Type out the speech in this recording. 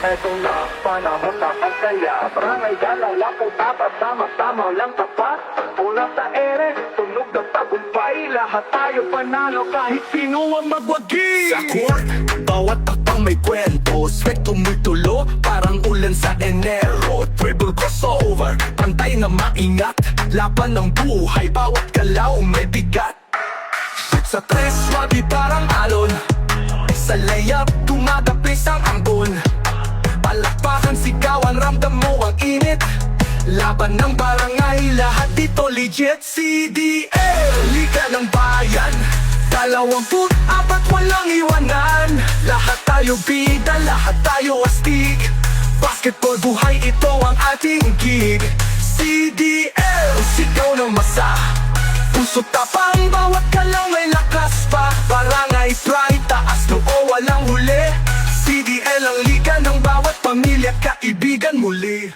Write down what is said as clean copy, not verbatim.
Eto na, panahon na pagkaya Barangay Galala po dapat sama-sama lang tapat Una sa ere, tunog ng tagumpay Lahat tayo panalo kahit sino ang magwagi Sa court, bawat tapang may kwento Swek tumutulo, parang ulan sa Enero Triple crossover, pantay na maingat Laban ng buhay, bawat galaw may bigat Sa tres, swabe parang alon Sa layup, tumadapis ang ambon Palakpakan, sigawan, ramdam mo ang init Laban ng barangay, lahat dito legit CDL, Liga ng Bayan 24, walang iwanan Lahat tayo bida, lahat tayo astig Basketball buhay, ito ang ating gig CDL, sigaw ng masa Puso tapang, bawat galaw may lakas pa Barangay pride, taas noo, walang huli CDL ang liga ng bawat pamilya, kaibigan muli